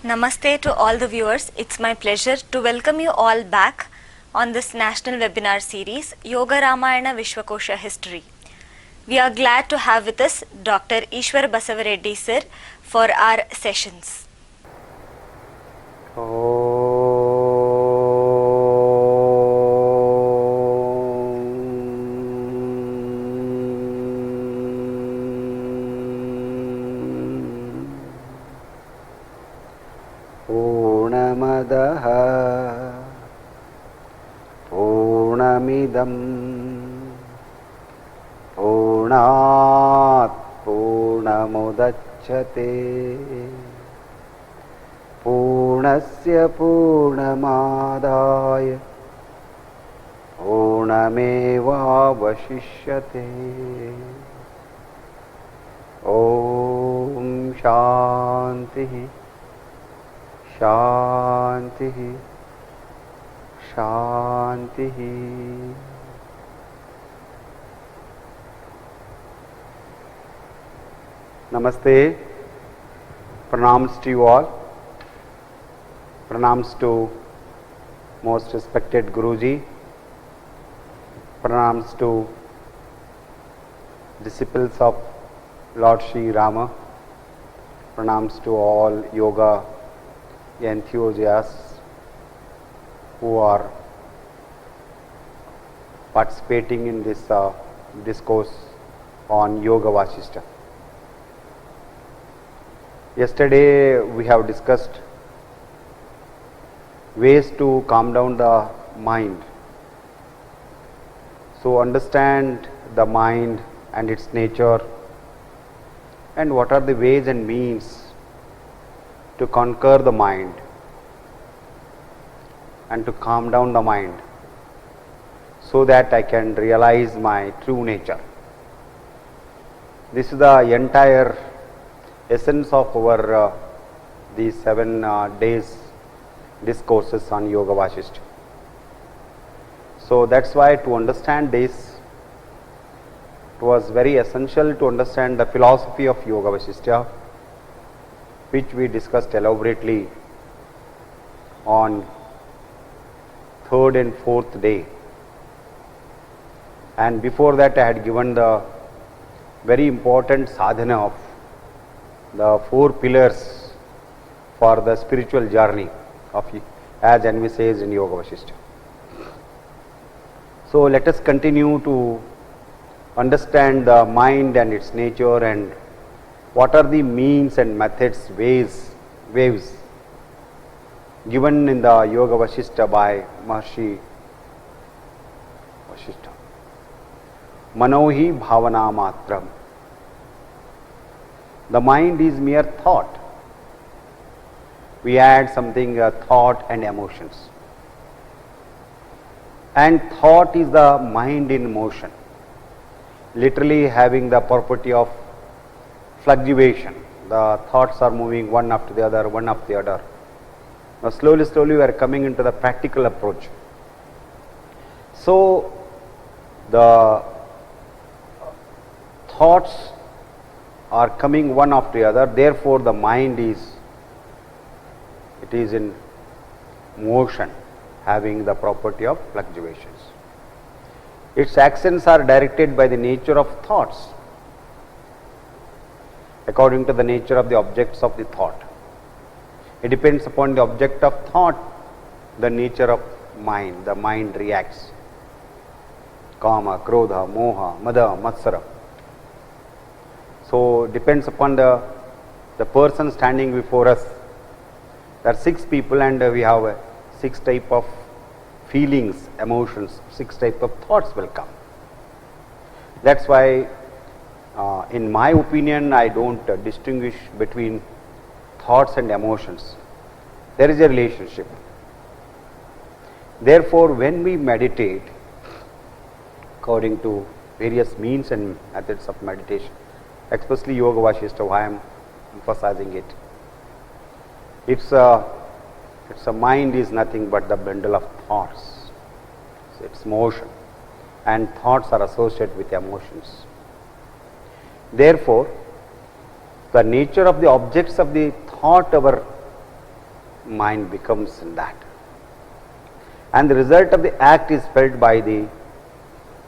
Namaste to all the viewers. It's my pleasure to welcome you all back on this national webinar series, Yoga Ramayana Vishwakosha History. We are glad to have with us Dr. Ishwar Basavareddy sir for our sessions. पूर्णमदः पूर्णमिदं पूर्णात् पूर्णमुदच्यते पूर्णस्य पूर्णमादाय पूर्णमेवावशिष्यते। ॐ शान्तिः शांति शांति। Namaste, pranams to you all, pranams to most respected Guruji, pranams to disciples of Lord Sri Rama, pranams to all yoga enthusiasts who are participating in this discourse on Yoga Vasishtha. Yesterday we have discussed ways to calm down the mind. So understand the mind and its nature and what are the ways and means to conquer the mind and to calm down the mind so that I can realize my true nature. This is the entire essence of our these 7 days discourses on Yoga Vasishtha. So that's why to understand this, it was very essential to understand the philosophy of Yoga Vasishtha, which we discussed elaborately on 3rd and 4th day. And before that I had given the very important sadhana of the 4 pillars for the spiritual journey of, as envisaged in Yoga Vasishtha. So let us continue to understand the mind and its nature and what are the means and methods, ways given in the Yoga Vasishtha by Maharishi Vasishtha. Manohi bhavana matram. The mind is mere thought. We add something thought and emotions. And thought is the mind in motion, literally having the property of fluctuation. The thoughts are moving one after the other, one after the other. Now slowly we are coming into the practical approach. So the thoughts are coming one after the other, therefore the mind is in motion, having the property of fluctuations. Its actions are directed by the nature of thoughts, according to the nature of the objects of the thought. It depends upon the object of thought, the nature of mind. The mind reacts. Kama, Krodha, Moha, Mada, Matsara. So depends upon the person standing before us. There are 6 people and we have 6 type of feelings, emotions, 6 type of thoughts will come. That's why in my opinion I don't distinguish between thoughts and emotions. There is a relationship. Therefore when we meditate according to various means and methods of meditation, especially Yoga Vasishtha, why I am emphasizing it, it's a mind is nothing but the bundle of thoughts. So it's motion, and thoughts are associated with emotions. Therefore, the nature of the objects of the thought our mind becomes in that. And the result of the act is felt by the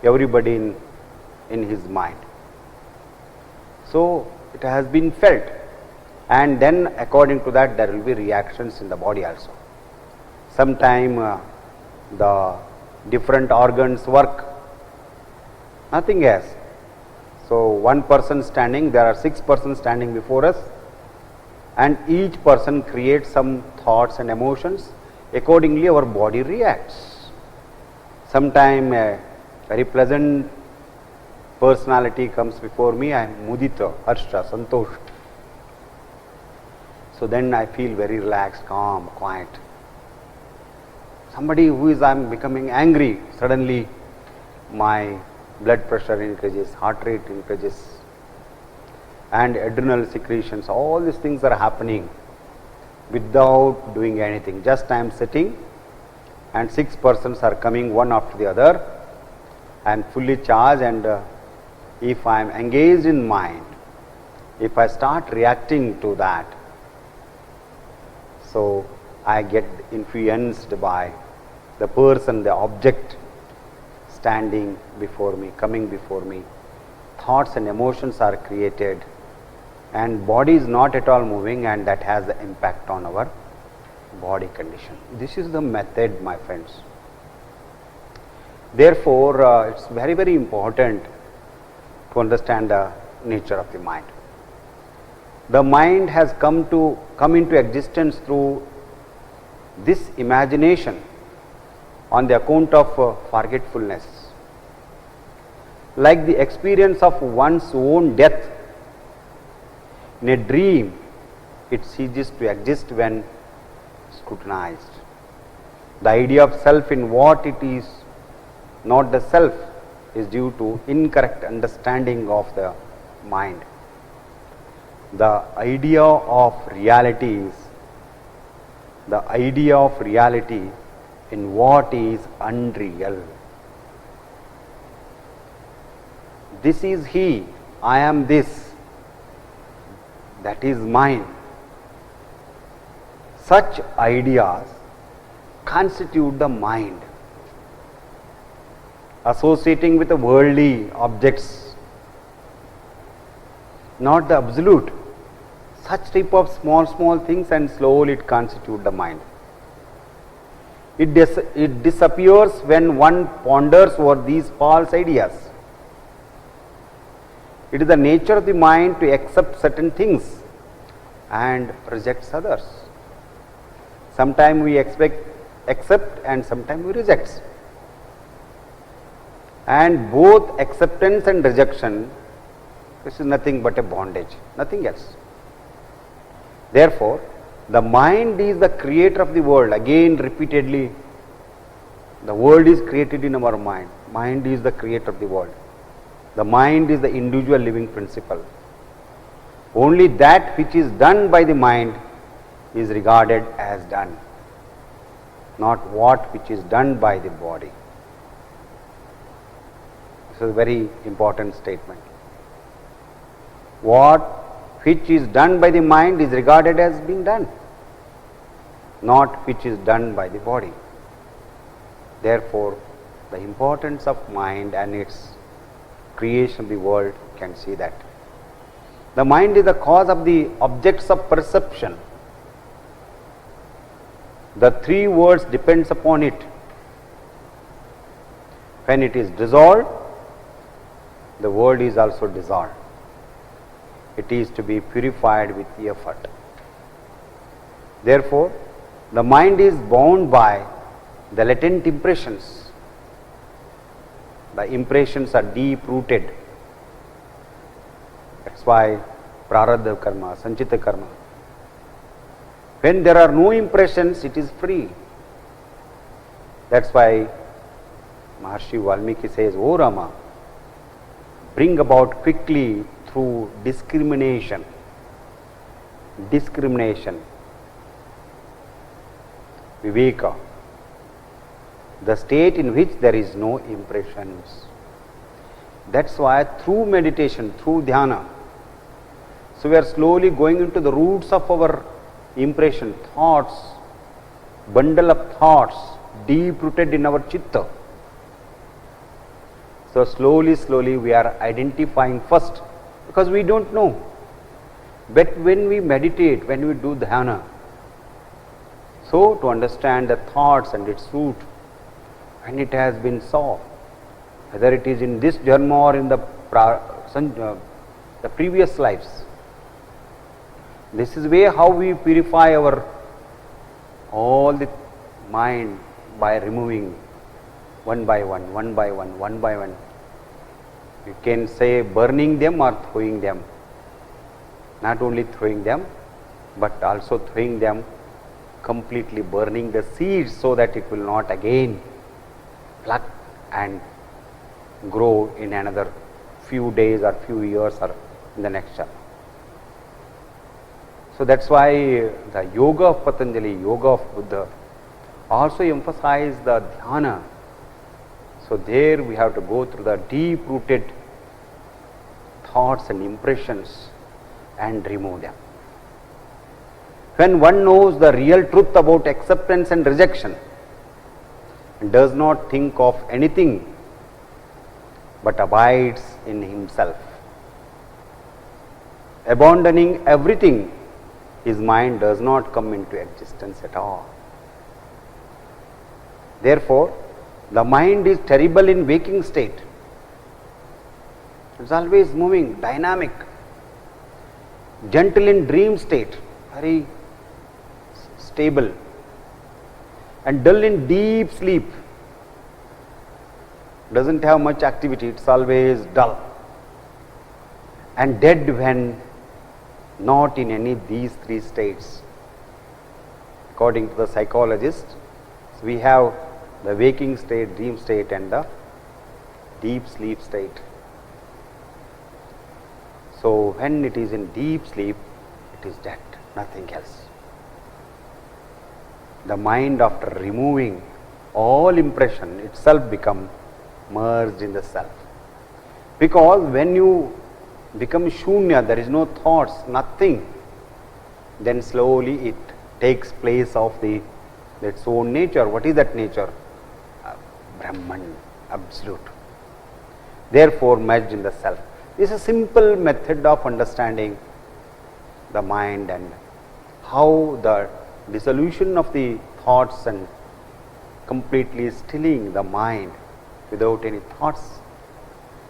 everybody in his mind. So it has been felt, and then according to that there will be reactions in the body also. Sometime the different organs work, nothing else. So one person standing, there are 6 persons standing before us, and each person creates some thoughts and emotions. Accordingly our body reacts. Sometime a very pleasant personality comes before me, I am mudita, harsha, santosh. So then I feel very relaxed, calm, quiet. Somebody who is, I am becoming angry, suddenly my blood pressure increases, heart rate increases, and adrenal secretions, all these things are happening without doing anything. Just I am sitting and 6 persons are coming one after the other. I am fully charged, and if I am engaged in mind, if I start reacting to that, so I get influenced by the person, the object standing before me, coming before me. Thoughts and emotions are created, and body is not at all moving, and that has the impact on our body condition. This is the method, my friends. Therefore, it's very, very important to understand the nature of the mind. The mind has come into existence through this imagination on the account of forgetfulness. Like the experience of one's own death, in a dream it ceases to exist when scrutinized. The idea of self in what it is not the self is due to incorrect understanding of the mind. The idea of reality is the idea of reality in what is unreal. This is he, I am this, that is mine. Such ideas constitute the mind. Associating with the worldly objects, not the absolute. Such type of small things, and slowly it constitutes the mind. It disappears when one ponders over these false ideas. It is the nature of the mind to accept certain things and rejects others. Sometimes we accept and sometimes we reject. And both acceptance and rejection, this is nothing but a bondage, nothing else. Therefore, the mind is the creator of the world. Again, repeatedly, the world is created in our mind. Mind is the creator of the world. The mind is the individual living principle. Only that which is done by the mind is regarded as done, not what which is done by the body. This is a very important statement. What which is done by the mind is regarded as being done, not which is done by the body. Therefore, the importance of mind and its creation of the world can see that. The mind is the cause of the objects of perception. The 3 words depends upon it. When it is dissolved, the world is also dissolved. It is to be purified with effort. Therefore, the mind is bound by the latent impressions. The impressions are deep rooted. That's why prarabdha karma, sanchita karma. When there are no impressions, it is free. That's why Maharshi Valmiki says, O Rama, bring about quickly through discrimination. Viveka, the state in which there is no impressions. That's why through meditation, through dhyana, so we are slowly going into the roots of our impression, thoughts, bundle of thoughts deep rooted in our chitta. So slowly we are identifying first, because we don't know. But when we meditate, when we do dhyana, so to understand the thoughts and its root, when it has been solved, whether it is in this janma or in the previous lives, this is way how we purify our all the mind, by removing one by one, one by one, one by one. You can say burning them or throwing them. Not only throwing them, but also throwing them, completely burning the seeds so that it will not again pluck and grow in another few days or few years or in the next chapter. So that's why the yoga of Patanjali, yoga of Buddha also emphasize the dhyana. So there we have to go through the deep rooted thoughts and impressions and remove them. When one knows the real truth about acceptance and rejection, and does not think of anything but abides in himself, abandoning everything, his mind does not come into existence at all. Therefore, the mind is terrible in waking state. It's always moving, dynamic. Gentle in dream state, very stable. And dull in deep sleep. Doesn't have much activity, it's always dull. And dead when not in any of these three states. According to the psychologist, we have the waking state, dream state, and the deep sleep state. So when it is in deep sleep, it is dead, nothing else. The mind, after removing all impression, itself become merged in the self. Because when you become shunya, there is no thoughts, nothing, then slowly it takes place of its own nature. What is that nature? Brahman, absolute. Therefore merged in the self. This is a simple method of understanding the mind and how the dissolution of the thoughts and completely stilling the mind without any thoughts,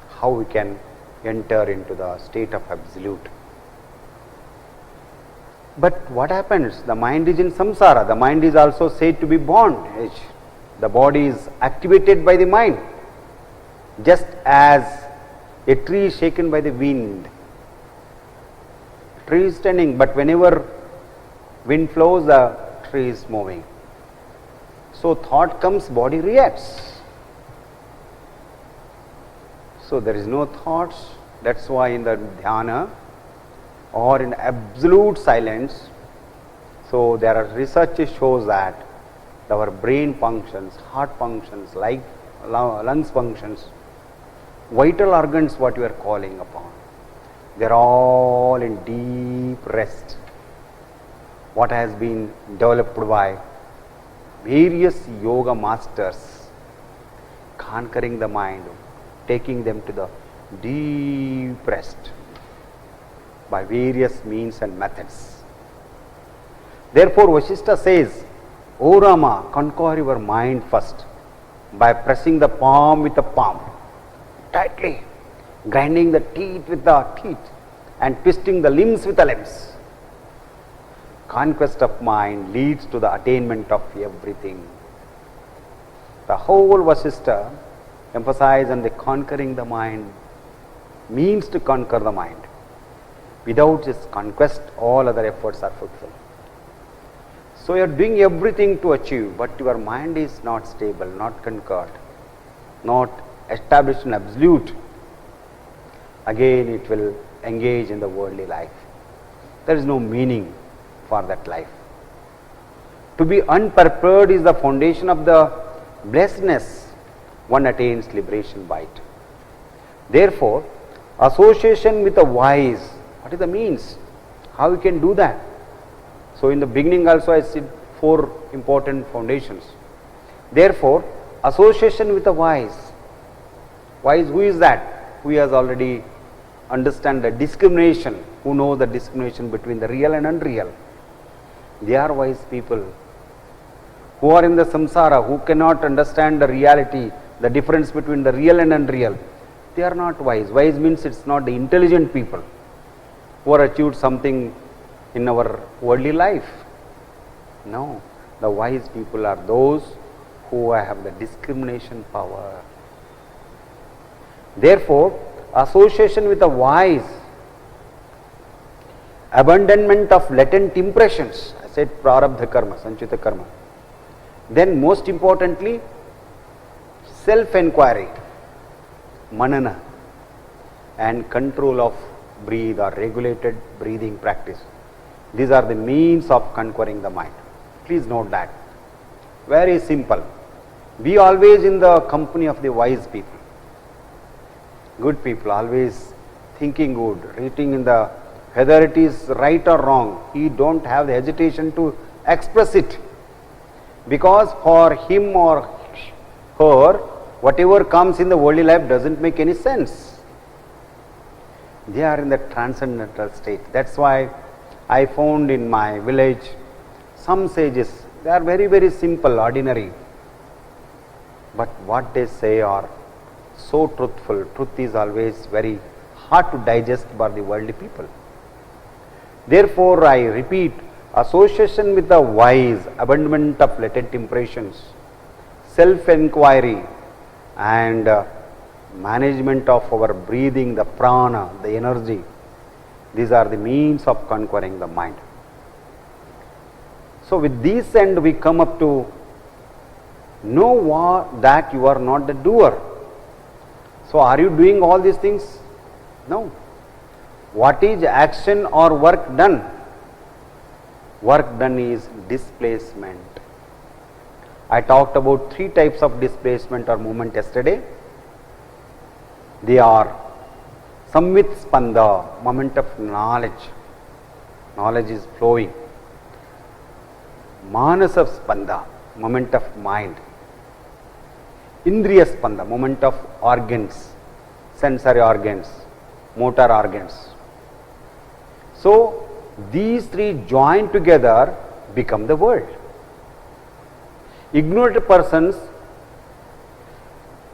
how we can enter into the state of absolute. But what happens? The mind is in samsara. The mind is also said to be bondage. The body is activated by the mind, just as a tree is shaken by the wind. Tree is standing, but whenever wind flows, the tree is moving. So thought comes, body reacts. So there is no thoughts. That's why in the dhyana or in absolute silence, so there are research shows that our brain functions, heart functions, like lungs functions, vital organs, what you are calling upon, they are all in deep rest. What has been developed by various yoga masters, conquering the mind, taking them to the deep rest by various means and methods. Therefore, Vasishtha says, O Rama, conquer your mind first by pressing the palm with the palm tightly, grinding the teeth with the teeth, and twisting the limbs with the limbs. Conquest of mind leads to the attainment of everything. The whole Vasishtha emphasizes on the conquering the mind, means to conquer the mind. Without this conquest, all other efforts are fulfilled. So you are doing everything to achieve, but your mind is not stable, not conquered, not established in absolute. Again it will engage in the worldly life. There is no meaning for that life. To be unprepared is the foundation of the blessedness. One attains liberation by it. Therefore, association with the wise, what is the means? How we can do that? So in the beginning also I said 4 important foundations. Therefore, association with the wise. Wise, who is that? Who has already understand the discrimination, who know the discrimination between the real and unreal. They are wise people. Who are in the samsara, who cannot understand the reality, the difference between the real and unreal. They are not wise. Wise means it's not the intelligent people who are achieved something in our worldly life. No, the wise people are those who have the discrimination power. Therefore, association with the wise, abandonment of latent impressions, I said prarabdha karma, sanchita karma. Then most importantly, self-enquiry, manana, and control of breathe or regulated breathing practice. These are the means of conquering the mind. Please note that. Very simple. Be always in the company of the wise people. Good people, always thinking good, reading in the, whether it is right or wrong, he don't have the hesitation to express it. Because for him or her, whatever comes in the worldly life doesn't make any sense. They are in the transcendental state. That's why I found in my village some sages, they are very, very simple, ordinary. But what they say are so truthful. Truth is always very hard to digest by the worldly people. Therefore, I repeat, association with the wise, abandonment of latent impressions, self-enquiry, and management of our breathing, the prana, the energy. These are the means of conquering the mind. So, with this end, we come up to know that you are not the doer. So, are you doing all these things? No. What is action or work done? Work done is displacement. I talked about 3 types of displacement or movement yesterday. They are samvit spanda, moment of knowledge. Knowledge is flowing. Manasa spanda, moment of mind. Indriya spanda, moment of organs, sensory organs, motor organs. So, these 3 joined together become the world. Ignorant persons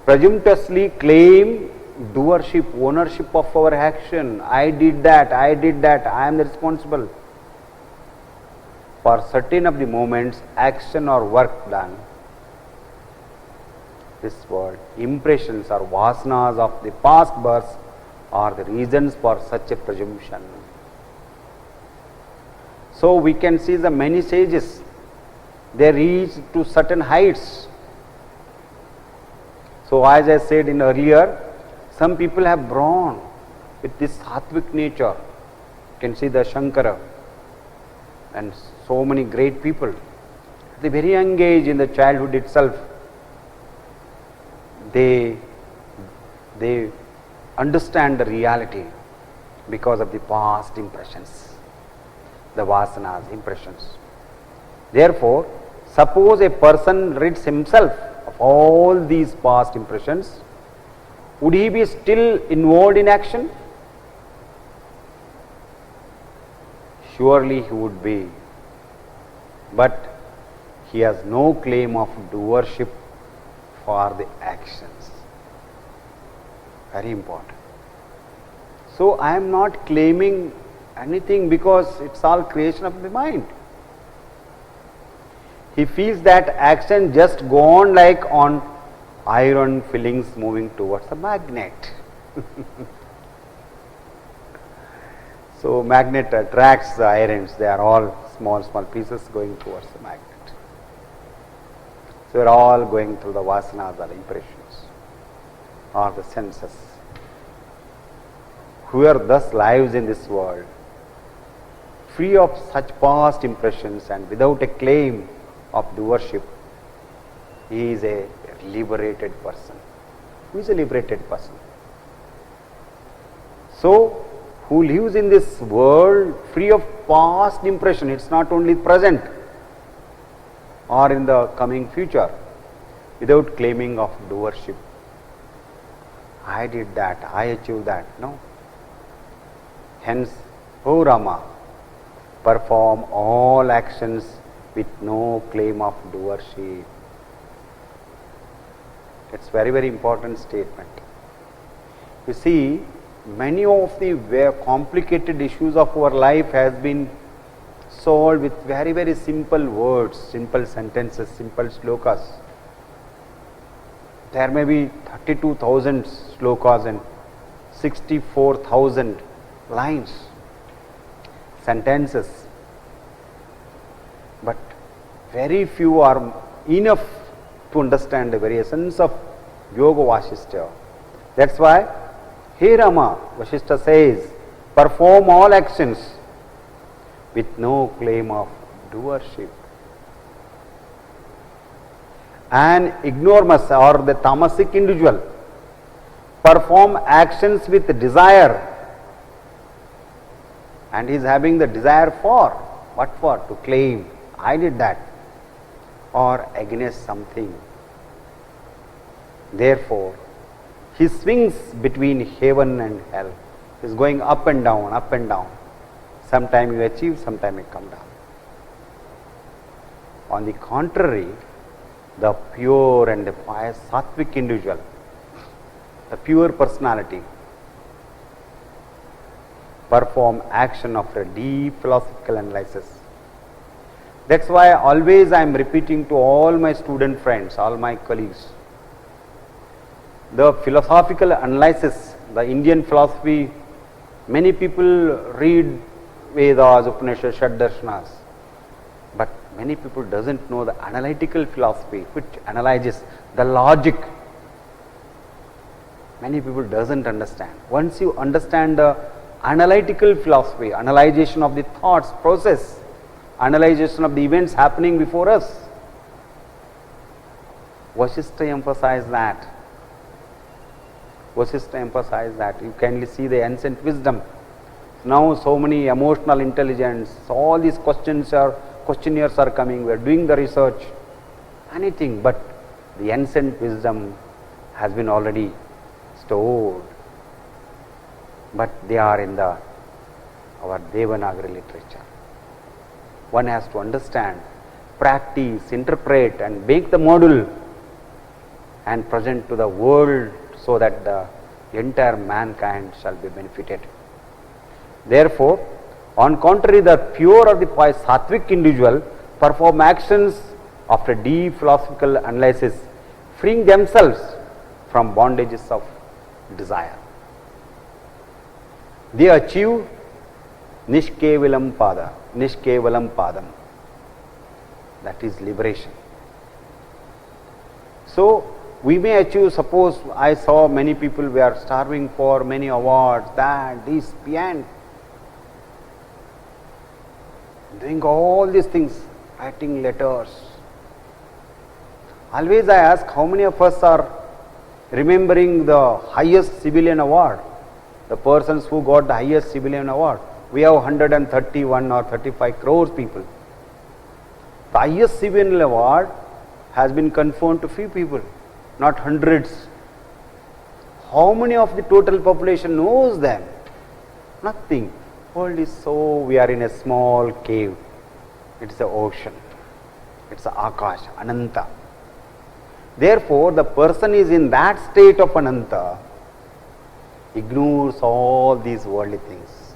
presumptuously claim doership, ownership of our action. I did that, I am the responsible. For certain of the moments, action or work done, this word, impressions or vasanas of the past births are the reasons for such a presumption. So, we can see the many sages, they reach to certain heights. So, as I said in earlier, some people have born with this sattvic nature. You can see the Shankara and so many great people. At the very young age, in the childhood itself, they understand the reality because of the past impressions, the vasanas, impressions. Therefore, suppose a person rids himself of all these past impressions, would he be still involved in action? Surely he would be, but he has no claim of doership for the actions. Very important. So, I am not claiming anything because it's all creation of the mind. He feels that action just go on like on iron fillings moving towards a magnet. So, magnet attracts the irons, they are all small pieces going towards the magnet. So, we are all going through the vasanas or impressions or the senses. Whoever thus lives in this world, free of such past impressions and without a claim of doership, he is a liberated person. Who is a liberated person? So, who lives in this world free of past impression, it's not only present, or in the coming future without claiming of doership. I did that, I achieved that. No. Hence, O Rama, perform all actions with no claim of doership. It's very, very important statement. You see, many of the very complicated issues of our life has been solved with very, very simple words, simple sentences, simple slokas. There may be 32,000 slokas and 64,000 lines, sentences, but very few are enough to understand the very essence of Yoga Vasishtha. That's why, Hey Rama, Vasishtha says, perform all actions with no claim of doership. An ignoramus or the tamasic individual perform actions with desire, and he is having the desire for, what for? To claim, I did that, or against something. Therefore, he swings between heaven and hell. He is going up and down, up and down. Sometime you achieve, sometime you come down. On the contrary, the pure and the pious sattvic individual, the pure personality, perform action of a deep philosophical analysis. That's why always I am repeating to all my student friends, all my colleagues, the philosophical analysis, the Indian philosophy, many people read Vedas, Upanishads, Shaddarshanas, but many people doesn't know the analytical philosophy which analyzes the logic. Many people doesn't understand. Once you understand the analytical philosophy, analyzation of the thoughts process, analyzation of the events happening before us, Vasishtha emphasized that. Vasishtha emphasized that. You can see the ancient wisdom. Now so many emotional intelligence, all these questionnaires are coming, we are doing the research, anything, but the ancient wisdom has been already stored, but they are in our Devanagari literature. One has to understand, practice, interpret and make the model and present to the world so that the entire mankind shall be benefited. Therefore, on contrary, the pure or the pious sattvic individual perform actions after deep philosophical analysis, freeing themselves from bondages of desire. They achieve Nishkevalam Padam, that is liberation. So, we may achieve, suppose I saw many people were starving for many awards, that, this, beyond, doing all these things, writing letters. Always I ask, how many of us are remembering the highest civilian award, the persons who got the highest civilian award? We have 131 or 35 crores people. The highest civilian award has been conferred to few people, not hundreds. How many of the total population knows them? Nothing. World is so, we are in a small cave. It is the ocean. It's the Akash, Ananta. Therefore, the person is in that state of Ananta, ignores all these worldly things,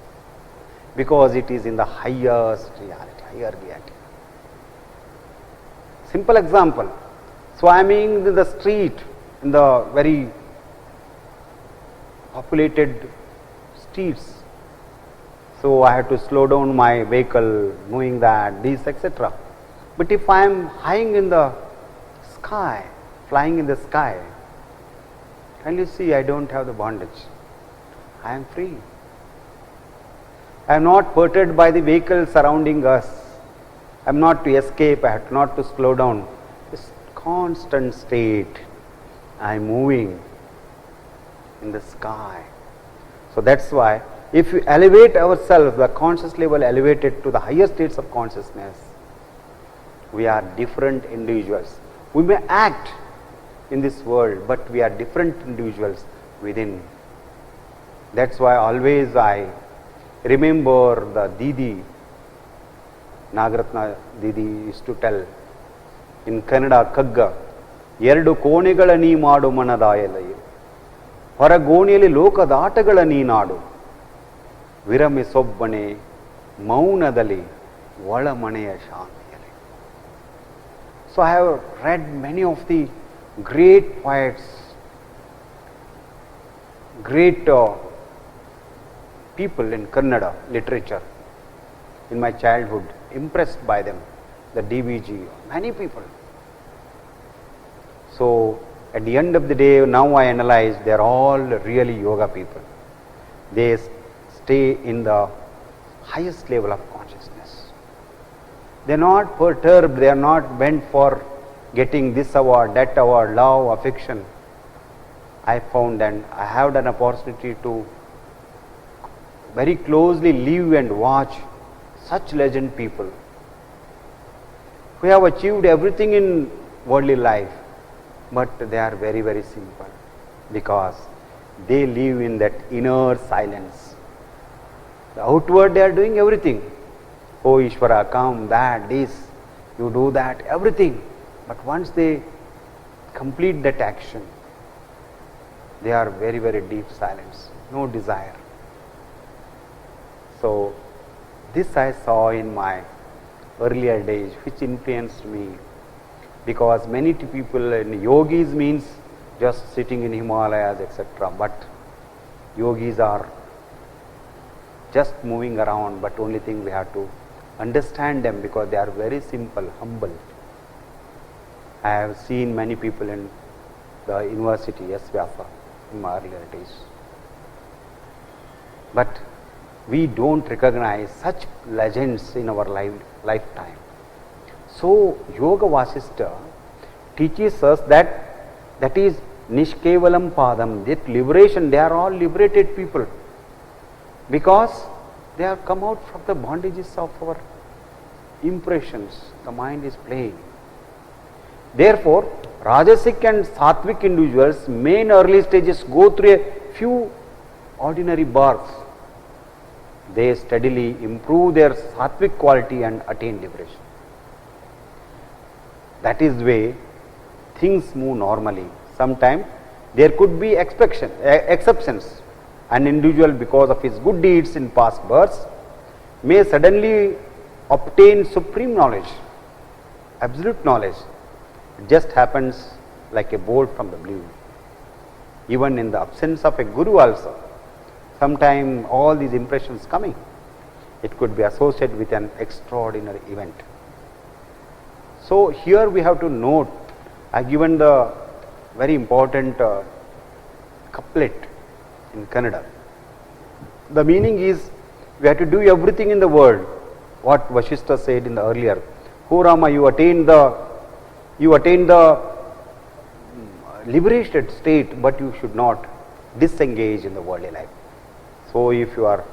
because it is in the highest reality, higher reality. Simple example, swimming in the street, in the very populated streets. So I have to slow down my vehicle, knowing that, this, etc. But if I am high in the sky, flying in the sky, can you see I don't have the bondage? I am free. I am not perturbed by the vehicles surrounding us. I am not to escape, I have not to slow down. This constant state, I am moving in the sky. So that's why, if we elevate ourselves, the conscious level elevated to the higher states of consciousness, We are different individuals. We may act in this world, but we are different individuals within. That's why always I remember the Didi, Nagaratna Didi used to tell in Kannada, Kagga, ಎರಡು ಕೋಣೆಗಳ ನೀ ಮಾಡು ಮನದಾಯಲಯು, ಹೊರಗೋಣಿಯಲ್ಲಿ ಲೋಕದ ಆಟಗಳ ನೀನಾಡು, ವಿರಮಿಸೊಬ್ಬನೆ ಮೌನದಲ್ಲಿ ಒಳಮನೆಯ ಶಾಂತಿಯಲ್ಲಿ. So I have read many of the great poets, great people in Kannada literature in my childhood, impressed by them, the DVG, many people. So at the end of the day, now I analyze, they are all really yoga people. They stay in the highest level of consciousness. They are not perturbed, they are not bent for getting this award, that award, love, affection. I found, and I have an opportunity to very closely live and watch such legend people who have achieved everything in worldly life, but they are very, very simple because they live in that inner silence. The outward they are doing everything. Oh Ishvara, come, that, this, you do that, everything. But once they complete that action, they are very, very deep silence, no desire. So this I saw in my earlier days, which influenced me, because many people in yogis means just sitting in Himalayas, etc. But yogis are just moving around, but only thing we have to understand them because they are very simple, humble. I have seen many people in the university, S. Vyasa, in my earlier days. But we don't recognize such legends in our lifetime. So Yoga Vasishtha teaches us that is Nishkevalam Padam, that liberation. They are all liberated people because they have come out from the bondages of our impressions. The mind is playing. Therefore, Rajasic and Sattvic individuals may in early stages go through a few ordinary births. They steadily improve their Sattvic quality and attain liberation. That is the way things move normally. Sometimes there could be exceptions. An individual, because of his good deeds in past births, may suddenly obtain supreme knowledge, absolute knowledge. It just happens like a bolt from the blue. Even in the absence of a guru also, sometimes all these impressions coming, it could be associated with an extraordinary event. So here we have to note, I have given the very important couplet in Kannada. The meaning is, we have to do everything in the world, what Vasishtha said in the earlier. Oh Rama, you attain the liberated state, but you should not disengage in the worldly life. So if your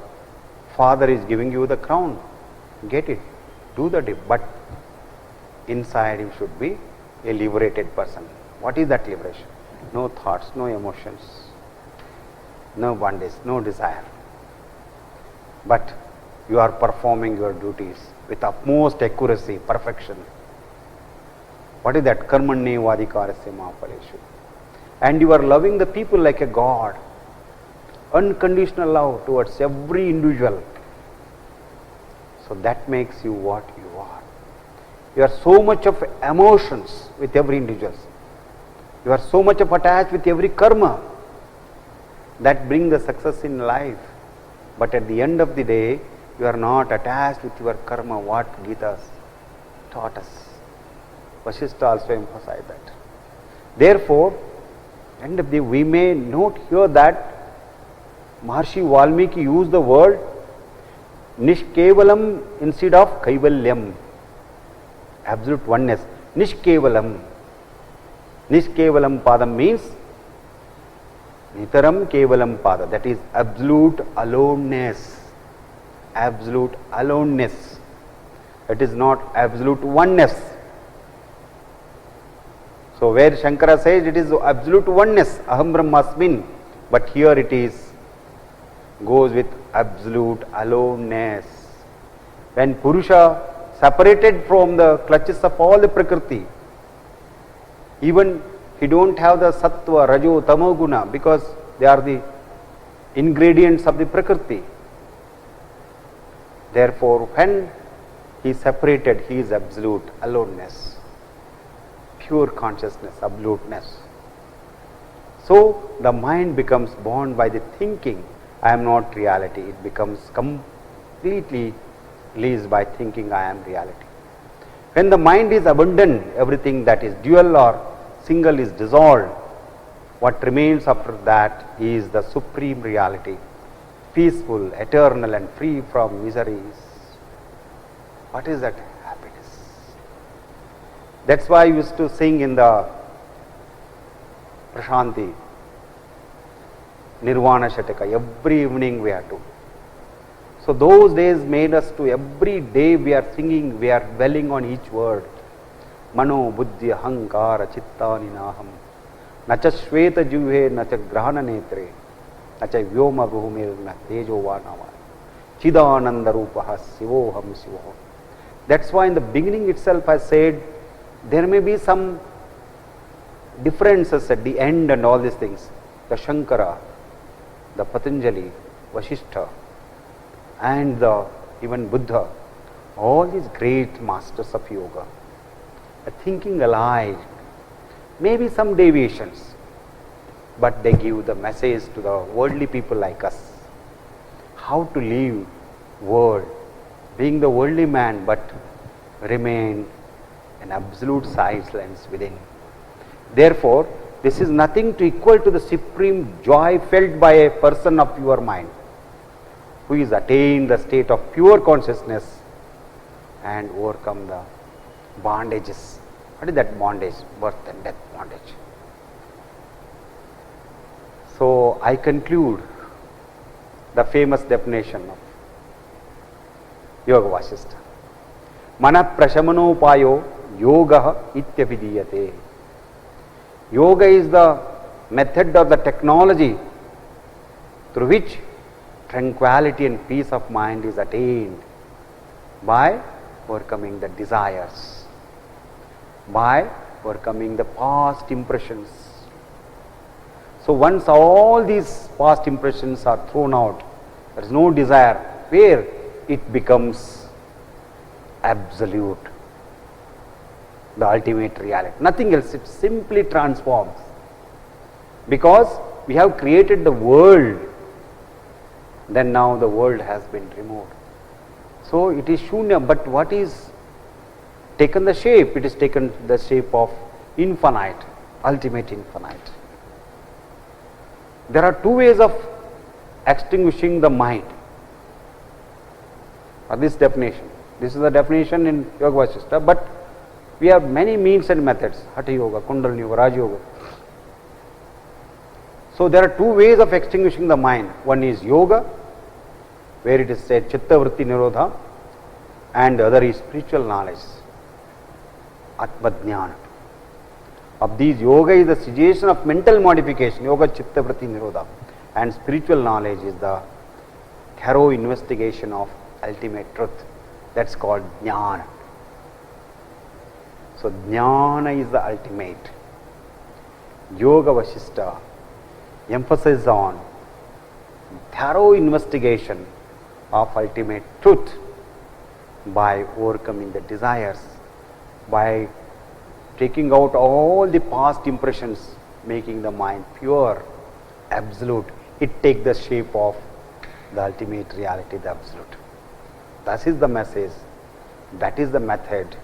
father is giving you the crown, get it, do the deed, but inside you should be a liberated person. What is that liberation? No thoughts, no emotions, no bondage, no desire. But you are performing your duties with utmost accuracy, perfection. What is that? Karmanye vadhikarasya mahapaleshu. And you are loving the people like a God. Unconditional love towards every individual. So that makes you what you are. You are so much of emotions with every individual. You are so much of attached with every karma that bring the success in life. But at the end of the day, you are not attached with your karma, what Gita taught us. Vasishtha also emphasized that. Therefore, end of the day, we may note here that Maharshi Valmiki used the word Nishkevalam instead of Kaivalyam. Absolute oneness. Nishkevalam. Nishkevalam Padam means Nitaram Kevalam Pada. That is absolute aloneness. Absolute aloneness. It is not absolute oneness. So where Shankara says it is absolute oneness, aham brahmasmin, but here it is goes with absolute aloneness. When Purusha separated from the clutches of all the Prakriti, even he don't have the sattva, rajo, tamo guna, because they are the ingredients of the Prakriti. Therefore, when he separated, he is absolute aloneness, pure consciousness, absoluteness. So the mind becomes bound by the thinking, I am not reality. It becomes completely leased by thinking I am reality. When the mind is abandoned, everything that is dual or single is dissolved. What remains after that is the supreme reality, peaceful, eternal and free from miseries. What is that happiness? That's why I used to sing in the Prashanti, Nirvana Shataka, every evening we have to. So those days made us to every day we are singing, we are dwelling on each word. Mano buddhi ahankara chittani naham nacha shveta juhe nacha grahana netre nacha vyoma bhumir na tejo vanava chidananda rupaha sivoham sivoham. That's why in the beginning itself I said there may be some differences at the end and all these things. The Shankara, the Patanjali, Vasishtha and the even Buddha, all these great masters of yoga are thinking alike, maybe some deviations, but they give the message to the worldly people like us, how to live world, being the worldly man but remain an absolute silence within. Therefore, this is nothing to equal to the supreme joy felt by a person of pure mind, who is attained the state of pure consciousness and overcome the bondages. What is that bondage? Birth and death bondage. So I conclude the famous definition of Yoga Vasishtha. Mana prashamanopayo yoga ityabhidiyate. Yoga is the method or the technology through which tranquility and peace of mind is attained by overcoming the desires, by overcoming the past impressions. So once all these past impressions are thrown out, there is no desire, where it becomes absolute, the ultimate reality. Nothing else, it simply transforms. Because we have created the world, then now the world has been removed. So it is shunya, but what is taken the shape? It is taken the shape of infinite, ultimate infinite. There are two ways of extinguishing the mind. This definition. This is the definition in Yoga Vasishtha, but we have many means and methods, Hatha Yoga, Kundalini Yoga, Raj Yoga. So there are two ways of extinguishing the mind. One is yoga, where it is said Chitta Vritti Nirodha, and the other is spiritual knowledge, Atma Jnana. Of these, yoga is the cessation of mental modification, yoga Chitta Vritti Nirodha, and spiritual knowledge is the thorough investigation of ultimate truth. That's called Jnana. So Jnana is the ultimate. Yoga Vasishtha emphasizes on thorough investigation of ultimate truth by overcoming the desires, by taking out all the past impressions, making the mind pure, absolute. It takes the shape of the ultimate reality, the absolute. That is the message, that is the method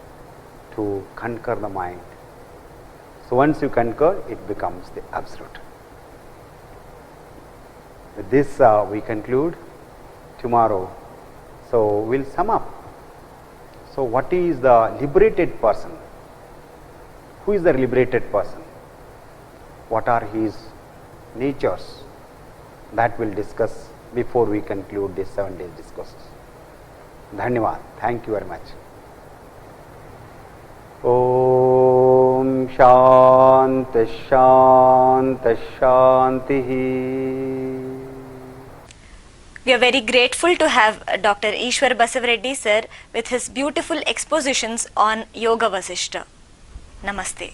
to conquer the mind. So once you conquer, it becomes the absolute. With this we conclude tomorrow. So we'll sum up. So what is the liberated person? Who is the liberated person? What are his natures? That we'll discuss before we conclude this 7 days discourses. Dhanyavad. Thank you very much. Om Shanti Shanti Shanti. We are very grateful to have Dr. Ishwar Basavareddy sir with his beautiful expositions on Yoga Vasishta. Namaste.